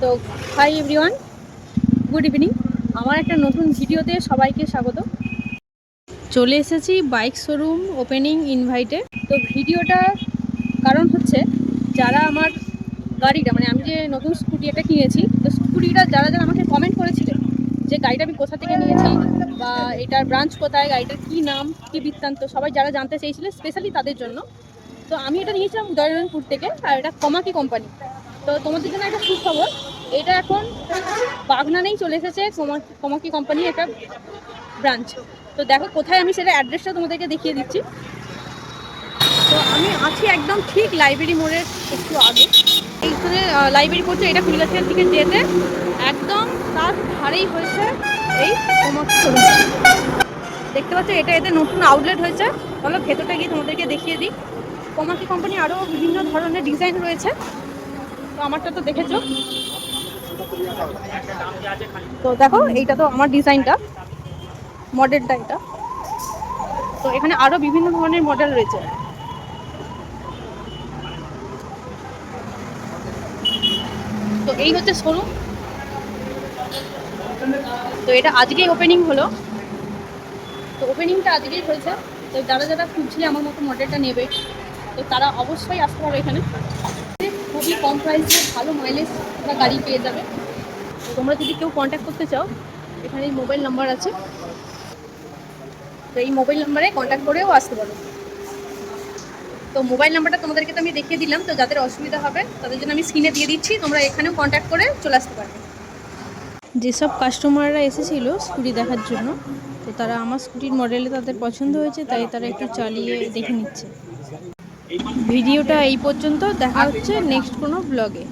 তো hi everyone, good evening. আমার একটা নতুন ভিডিওতে সবাইকে স্বাগত। চলে এসেছি বাইক শোরুম ওপেনিং ইনভাইটে। তো ভিডিওটা কারণ হচ্ছে, যারা আমার গাড়িটা মানে আমি যে নতুন স্কুটি একটা কিনেছি, তো স্কুটিটা যারা যারা আমাকে কমেন্ট করেছিলেন যে গাড়িটা আমি কোথা থেকে নিয়েছি বা এটার ব্রাঞ্চ কোথায়, গাড়িটার কী নাম, কী বৃত্তান্ত, সবাই যারা জানতে চেয়েছিলেন স্পেশালি তাদের জন্য। তো আমি এটা নিয়েছিলাম উদয়নারায়ণপুর থেকে, আর এটা কমাকি কোম্পানি। তো তোমাদের জন্য একটা সুখবর, এটা এখন বাগনানেই চলে এসেছে কমাকি কোম্পানির একটা ব্রাঞ্চ। তো দেখো কোথায়, আমি সেটা অ্যাড্রেসটা তোমাদেরকে দেখিয়ে দিচ্ছি। তো আমি আছি একদম ঠিক লাইব্রেরি মোড়ের একটু আগে। এইখানে লাইব্রেরি পড়ছে, এটা ফুলগাছিয়ার দিকে যেতে একদম তার ধারেই হয়েছে এই কমাকি শোরুম। দেখতে পাচ্ছ এটা এদের নতুন আউটলেট হয়েছে। চলো ভেতরটা গিয়ে তোমাদেরকে দেখিয়ে দিই। কমাকি কোম্পানি আরও বিভিন্ন ধরনের ডিজাইন রয়েছে, তো আমারটা তো দেখেছো। তো দেখো এইটা তো আমার ডিজাইনটা, মডেলটা এটা। তো এখানে আরো বিভিন্ন ধরনের মডেল রয়েছে। তো এই হচ্ছে শোরুম। তো এটা আজকেই ওপেনিং হলো, তো ওপেনিংটা আজকেই হয়েছে। তো যারা যারা খুঁজছিলে আমার মতো মডেলটা নেবে, তো তারা অবশ্যই আসতে পারো এখানে। খুবই কম প্রাইসে ভালো মাইলেজ তোমরা গাড়ি পেয়ে যাবে। তো তোমরা যদি কেউ কন্ট্যাক্ট করতে চাও, এখানে মোবাইল নাম্বার আছে, তো এই মোবাইল নাম্বারে কন্ট্যাক্ট করেও আসতে পারো। তো মোবাইল নাম্বারটা তোমাদেরকে তো আমি দেখিয়ে দিলাম, তো যাদের অসুবিধা হবে তাদের জন্য আমি স্ক্রিনে দিয়ে দিচ্ছি, তোমরা এখানেও কন্ট্যাক্ট করে চলে আসতে পারবে। যেসব কাস্টমাররা এসেছিলো স্কুটি দেখার জন্য, তো তারা আমার স্কুটির মডেলে তাদের পছন্দ হয়েছে, তাই তারা একটু চালিয়ে দেখে নিচ্ছে। ভিডিওটা এই পর্যন্ত, দেখা হচ্ছে নেক্সট কোনো ব্লগে।